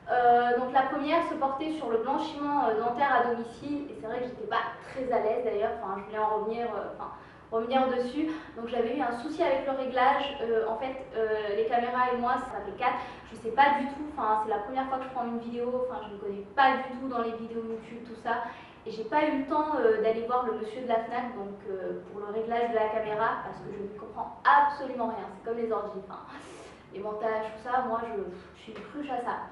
Donc la première se portait sur le blanchiment dentaire à domicile, et c'est vrai que j'étais pas très à l'aise d'ailleurs, enfin je voulais en revenir, revenir dessus. Donc j'avais eu un souci avec le réglage. En fait, les caméras et moi, ça fait 4. Je sais pas du tout, enfin c'est la première fois que je prends une vidéo, enfin je ne connais pas du tout dans les vidéos YouTube, tout ça. Et j'ai pas eu le temps d'aller voir le monsieur de la FNAC donc, pour le réglage de la caméra parce que je ne comprends absolument rien. C'est comme les ordi, enfin, les montages, tout ça, moi je suis une cruche à ça.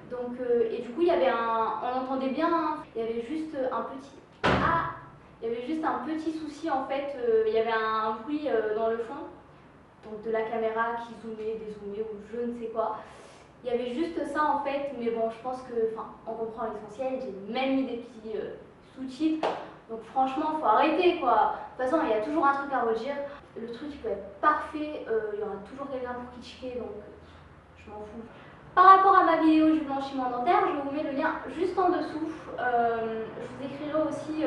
Donc, et du coup, il y avait on entendait bien, hein, il y avait juste un petit ah, il y avait juste un petit souci en fait. Il y avait un bruit dans le fond, donc de la caméra qui zoomait, dézoomait ou je ne sais quoi. Il y avait juste ça en fait, mais bon, je pense que, enfin, on comprend l'essentiel. J'ai même mis des petits sous-titres. Donc franchement, faut arrêter quoi. De toute façon, il y a toujours un truc à redire. Le truc il peut être parfait, il y aura toujours quelqu'un pour critiquer, donc je m'en fous. Par rapport à ma vidéo du blanchiment dentaire, je vous mets le lien juste en dessous. Je vous écrirai aussi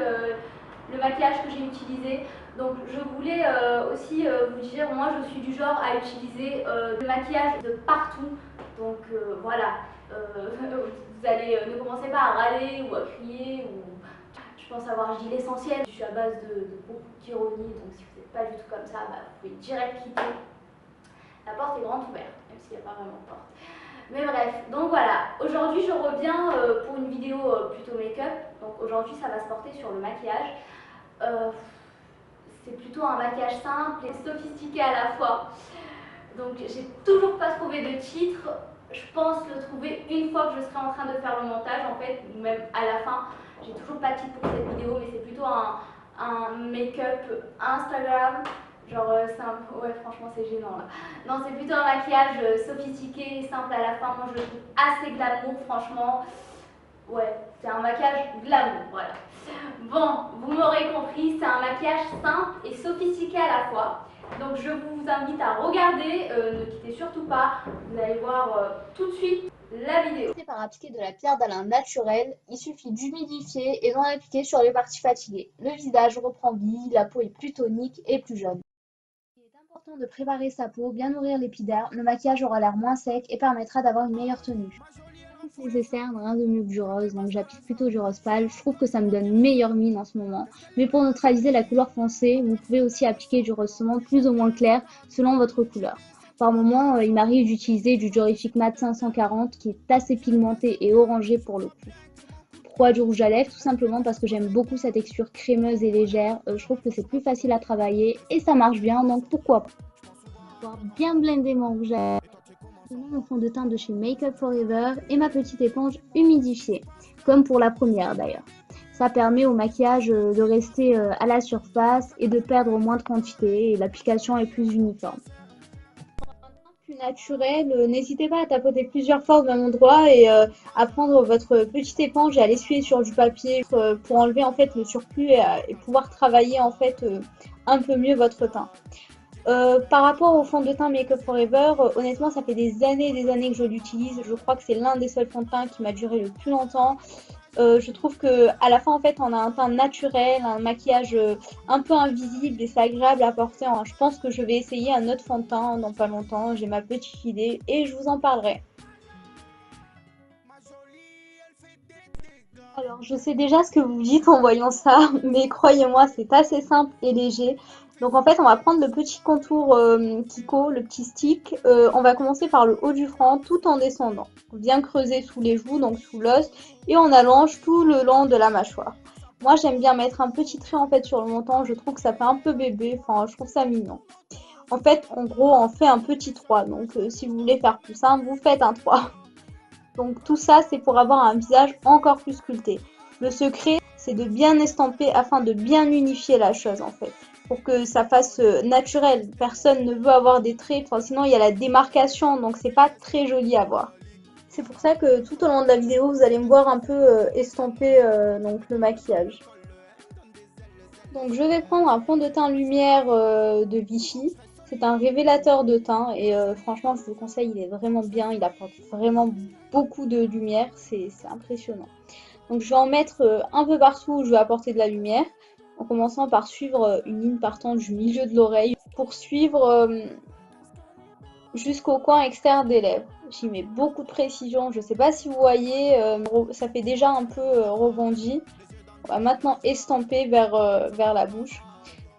le maquillage que j'ai utilisé. Donc je voulais aussi vous dire, moi je suis du genre à utiliser le maquillage de partout. Donc voilà, vous allez ne commencez pas à râler ou à crier. Je pense avoir dit l'essentiel. Je suis à base de beaucoup d'ironie, donc si vous n'êtes pas du tout comme ça, bah, vous pouvez direct quitter. La porte est grande ouverte, même s'il n'y a pas vraiment de porte. Mais bref, donc voilà, aujourd'hui je reviens pour une vidéo plutôt make-up. Donc aujourd'hui ça va se porter sur le maquillage. C'est plutôt un maquillage simple et sophistiqué à la fois. Donc j'ai toujours pas trouvé de titre. Je pense le trouver une fois que je serai en train de faire le montage en fait, ou même à la fin. J'ai toujours pas de titre pour cette vidéo, mais c'est plutôt un make-up Instagram. Genre simple, ouais franchement c'est gênant là. Non, c'est plutôt un maquillage sophistiqué et simple à la fin. Moi je le trouve assez glamour franchement. Ouais, c'est un maquillage glamour, voilà. Bon, vous m'aurez compris, c'est un maquillage simple et sophistiqué à la fois. Donc je vous invite à regarder, ne quittez surtout pas, vous allez voir tout de suite la vidéo. Par appliquer de la pierre d'Alain naturelle, il suffit d'humidifier et d'en appliquer sur les parties fatiguées. Le visage reprend vie, la peau est plus tonique et plus jeune. Il est important de préparer sa peau, bien nourrir l'épiderme, le maquillage aura l'air moins sec et permettra d'avoir une meilleure tenue. Les cernes, rien de mieux que du rose, donc j'applique plutôt du rose pâle. Je trouve que ça me donne une meilleure mine en ce moment. Mais pour neutraliser la couleur foncée, vous pouvez aussi appliquer du rose saumon plus ou moins clair selon votre couleur. Par moment, il m'arrive d'utiliser du Diorifique Mat 540 qui est assez pigmenté et orangé pour le coup. Pourquoi du rouge à lèvres? Tout simplement parce que j'aime beaucoup sa texture crémeuse et légère. Je trouve que c'est plus facile à travailler et ça marche bien, donc pourquoi pas. Pour bien blender mon rouge à lèvres, mon fond de teint de chez Make Up For Ever et ma petite éponge humidifiée, comme pour la première d'ailleurs. Ça permet au maquillage de rester à la surface et de perdre moins de quantité et l'application est plus uniforme. Plus naturel, n'hésitez pas à tapoter plusieurs fois au même endroit et à prendre votre petite éponge et à l'essuyer sur du papier pour enlever en fait le surplus et pouvoir travailler en fait un peu mieux votre teint. Par rapport au fond de teint Make Up For Ever, honnêtement, ça fait des années et des années que je l'utilise. Je crois que c'est l'un des seuls fonds de teint qui m'a duré le plus longtemps. Je trouve que à la fin, en fait, on a un teint naturel, un maquillage un peu invisible et c'est agréable à porter. Je pense que je vais essayer un autre fond de teint dans pas longtemps. J'ai ma petite idée et je vous en parlerai. Alors, je sais déjà ce que vous dites en voyant ça, mais croyez-moi, c'est assez simple et léger. Donc, en fait, on va prendre le petit contour Kiko, le petit stick. On va commencer par le haut du front tout en descendant. Bien creuser sous les joues, donc sous l'os, et on allonge tout le long de la mâchoire. Moi, j'aime bien mettre un petit trait en fait sur le menton. Je trouve que ça fait un peu bébé. Enfin, je trouve ça mignon. En fait, en gros, on fait un petit 3. Donc, si vous voulez faire plus simple, vous faites un 3. Donc tout ça, c'est pour avoir un visage encore plus sculpté. Le secret, c'est de bien estamper afin de bien unifier la chose en fait. Pour que ça fasse naturel. Personne ne veut avoir des traits, enfin, sinon il y a la démarcation, donc c'est pas très joli à voir. C'est pour ça que tout au long de la vidéo, vous allez me voir un peu estamper donc le maquillage. Donc je vais prendre un fond de teint lumière de Vichy. C'est un révélateur de teint et franchement je vous le conseille, il est vraiment bien, il apporte vraiment beaucoup de lumière, c'est impressionnant. Donc je vais en mettre un peu partout où je vais apporter de la lumière, en commençant par suivre une ligne partant du milieu de l'oreille pour suivre jusqu'au coin externe des lèvres. J'y mets beaucoup de précision. Je ne sais pas si vous voyez, ça fait déjà un peu rebondi. On va maintenant estamper vers la bouche.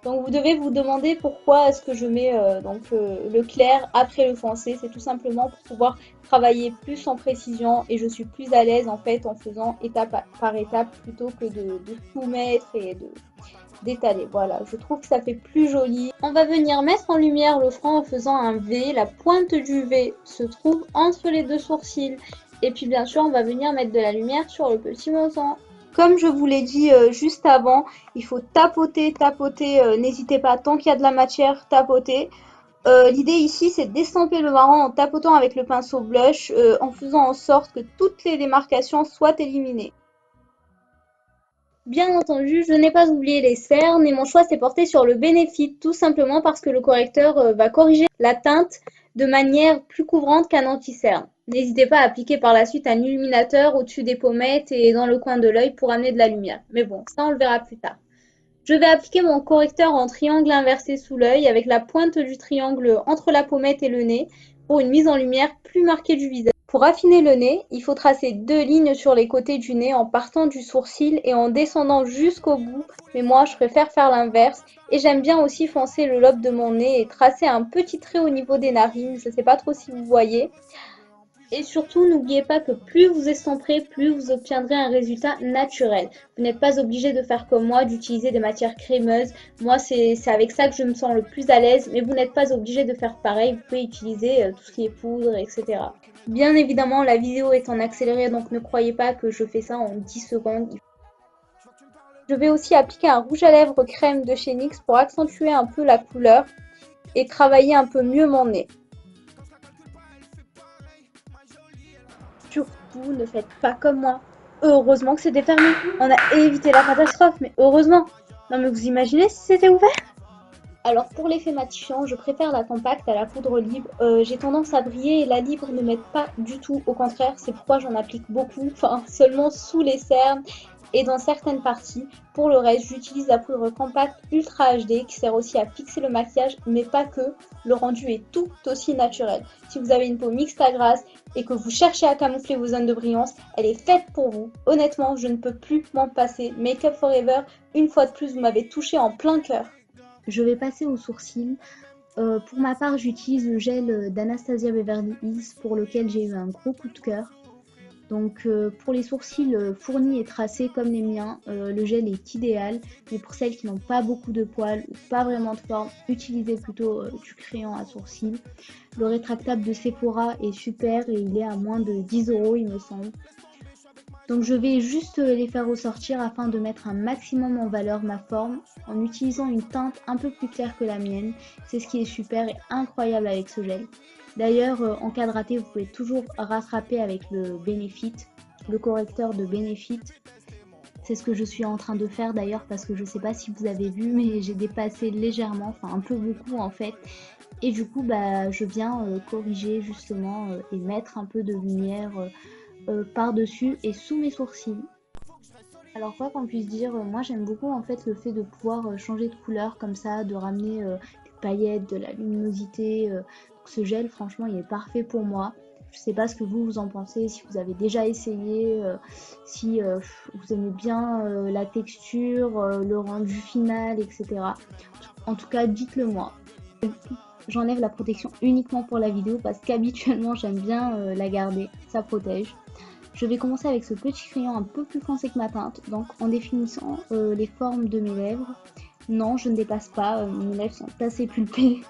Donc vous devez vous demander pourquoi est-ce que je mets le clair après le foncé. C'est tout simplement pour pouvoir travailler plus en précision et je suis plus à l'aise en fait en faisant étape par étape plutôt que de tout mettre et d'étaler. Voilà, je trouve que ça fait plus joli. On va venir mettre en lumière le front en faisant un V. La pointe du V se trouve entre les deux sourcils. Et puis bien sûr, on va venir mettre de la lumière sur le petit montant. Comme je vous l'ai dit juste avant, il faut tapoter, tapoter. N'hésitez pas, tant qu'il y a de la matière, tapoter. L'idée ici, c'est d'estamper le marron en tapotant avec le pinceau blush, en faisant en sorte que toutes les démarcations soient éliminées. Bien entendu, je n'ai pas oublié les cernes et mon choix s'est porté sur le Benefit, tout simplement parce que le correcteur va corriger la teinte de manière plus couvrante qu'un anti-cerne. N'hésitez pas à appliquer par la suite un illuminateur au-dessus des pommettes et dans le coin de l'œil pour amener de la lumière. Mais bon, ça on le verra plus tard. Je vais appliquer mon correcteur en triangle inversé sous l'œil avec la pointe du triangle entre la pommette et le nez pour une mise en lumière plus marquée du visage. Pour affiner le nez, il faut tracer deux lignes sur les côtés du nez en partant du sourcil et en descendant jusqu'au bout, mais moi je préfère faire l'inverse et j'aime bien aussi foncer le lobe de mon nez et tracer un petit trait au niveau des narines, je ne sais pas trop si vous voyez. Et surtout, n'oubliez pas que plus vous estomperez, plus vous obtiendrez un résultat naturel. Vous n'êtes pas obligé de faire comme moi, d'utiliser des matières crémeuses. Moi, c'est avec ça que je me sens le plus à l'aise, mais vous n'êtes pas obligé de faire pareil. Vous pouvez utiliser tout ce qui est poudre, etc. Bien évidemment, la vidéo est en accéléré, donc ne croyez pas que je fais ça en 10 secondes. Je vais aussi appliquer un rouge à lèvres crème de chez NYX pour accentuer un peu la couleur et travailler un peu mieux mon nez. Surtout, ne faites pas comme moi. Heureusement que c'était fermé. On a évité la catastrophe, mais heureusement. Non mais vous imaginez si c'était ouvert? Alors pour l'effet matifiant, je préfère la compacte à la poudre libre. J'ai tendance à briller et la libre ne m'aide pas du tout. Au contraire, c'est pourquoi j'en applique beaucoup, enfin seulement sous les cernes et dans certaines parties. Pour le reste, j'utilise la poudre compacte Ultra HD qui sert aussi à fixer le maquillage, mais pas que. Le rendu est tout aussi naturel. Si vous avez une peau mixte à grasse et que vous cherchez à camoufler vos zones de brillance, elle est faite pour vous. Honnêtement, je ne peux plus m'en passer. Make Up Forever, une fois de plus, vous m'avez touché en plein cœur. Je vais passer aux sourcils. Pour ma part, j'utilise le gel d'Anastasia Beverly Hills pour lequel j'ai eu un gros coup de cœur. Donc pour les sourcils fournis et tracés comme les miens, le gel est idéal. Mais pour celles qui n'ont pas beaucoup de poils ou pas vraiment de forme, utilisez plutôt du crayon à sourcils. Le rétractable de Sephora est super et il est à moins de 10 € il me semble. Donc je vais juste les faire ressortir afin de mettre un maximum en valeur ma forme en utilisant une teinte un peu plus claire que la mienne. C'est ce qui est super et incroyable avec ce gel. D'ailleurs, en cas de raté, vous pouvez toujours rattraper avec le Benefit, le correcteur de Benefit. C'est ce que je suis en train de faire d'ailleurs parce que je ne sais pas si vous avez vu, mais j'ai dépassé légèrement, enfin un peu beaucoup en fait. Et du coup, bah, je viens corriger justement et mettre un peu de lumière par-dessus et sous mes sourcils. Alors quoi qu'on puisse dire, moi j'aime beaucoup en fait le fait de pouvoir changer de couleur comme ça, de ramener des paillettes, de la luminosité. Donc ce gel franchement il est parfait pour moi. Je sais pas ce que vous en pensez, si vous avez déjà essayé, si vous aimez bien la texture, le rendu final, etc. En tout cas dites-le moi. J'enlève la protection uniquement pour la vidéo parce qu'habituellement j'aime bien la garder, ça protège. Je vais commencer avec ce petit crayon un peu plus foncé que ma teinte, donc en définissant les formes de mes lèvres. Non, je ne dépasse pas, mes lèvres sont assez pulpées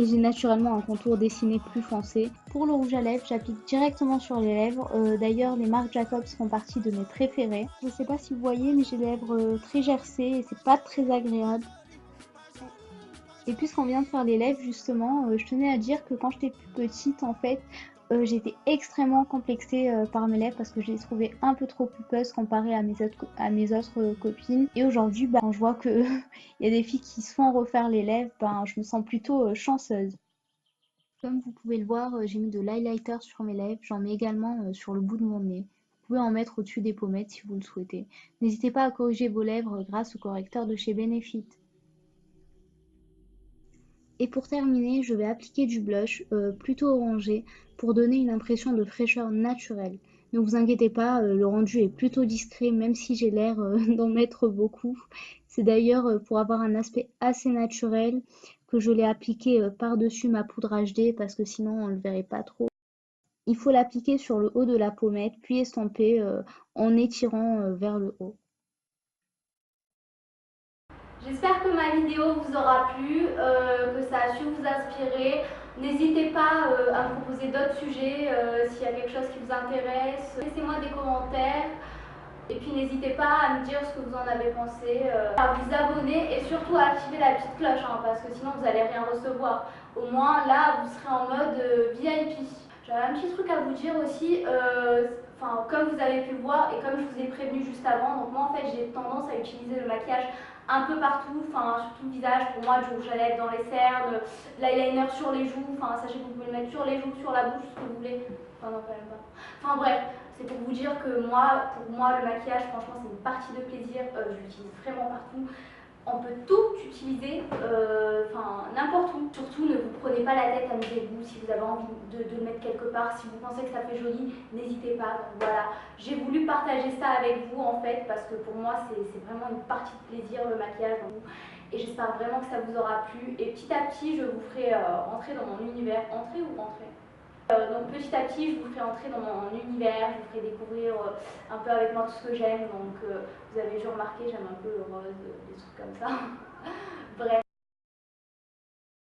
et j'ai naturellement un contour dessiné plus foncé. Pour le rouge à lèvres, j'applique directement sur les lèvres. D'ailleurs, les marques Jacobs font partie de mes préférés. Je ne sais pas si vous voyez, mais j'ai les lèvres très gercées et c'est pas très agréable. Et puisqu'on vient de faire les lèvres justement, je tenais à dire que quand j'étais plus petite en fait, j'étais extrêmement complexée par mes lèvres parce que je les trouvais un peu trop pulpeuses comparées à mes autres copines. Et aujourd'hui, bah, quand je vois qu'il y a des filles qui se font refaire les lèvres, ben, je me sens plutôt chanceuse. Comme vous pouvez le voir, j'ai mis de l'highlighter sur mes lèvres, j'en mets également sur le bout de mon nez. Vous pouvez en mettre au-dessus des pommettes si vous le souhaitez. N'hésitez pas à corriger vos lèvres grâce au correcteur de chez Benefit. Et pour terminer, je vais appliquer du blush plutôt orangé pour donner une impression de fraîcheur naturelle. Ne vous inquiétez pas, le rendu est plutôt discret, même si j'ai l'air d'en mettre beaucoup. C'est d'ailleurs pour avoir un aspect assez naturel que je l'ai appliqué par-dessus ma poudre HD parce que sinon on ne le verrait pas trop. Il faut l'appliquer sur le haut de la pommette, puis estomper en étirant vers le haut. J'espère que ma vidéo vous aura plu, que ça a su vous inspirer. N'hésitez pas à me proposer d'autres sujets s'il y a quelque chose qui vous intéresse. Laissez-moi des commentaires. Et puis n'hésitez pas à me dire ce que vous en avez pensé, à vous abonner et surtout à activer la petite cloche parce que sinon vous n'allez rien recevoir. Au moins là vous serez en mode VIP. J'avais un petit truc à vous dire aussi, comme vous avez pu le voir et comme je vous ai prévenu juste avant, donc moi en fait j'ai tendance à utiliser le maquillage un peu partout, sur tout le visage. Pour moi, du rouge à lèvres dans les cernes, l'eyeliner sur les joues, sachez que vous pouvez le mettre sur les joues, sur la bouche, ce que vous voulez. Non, quand même pas. Bref, c'est pour vous dire que moi, pour moi, le maquillage, franchement, c'est une partie de plaisir. Je l'utilise vraiment partout. On peut tout utiliser, n'importe où. Surtout, ne vous prenez pas la tête, amusez-vous. Si vous avez envie de le mettre quelque part, si vous pensez que ça fait joli, n'hésitez pas. Donc voilà, j'ai voulu partager ça avec vous en fait, parce que pour moi, c'est vraiment une partie de plaisir, le maquillage. Et j'espère vraiment que ça vous aura plu. Et petit à petit, je vous ferai entrer dans mon univers. Entrer ou rentrer? Donc petit à petit, je vous ferai entrer dans mon univers, je vous ferai découvrir un peu avec moi tout ce que j'aime. Donc vous avez dû remarquer, j'aime un peu le rose, des trucs comme ça. Bref.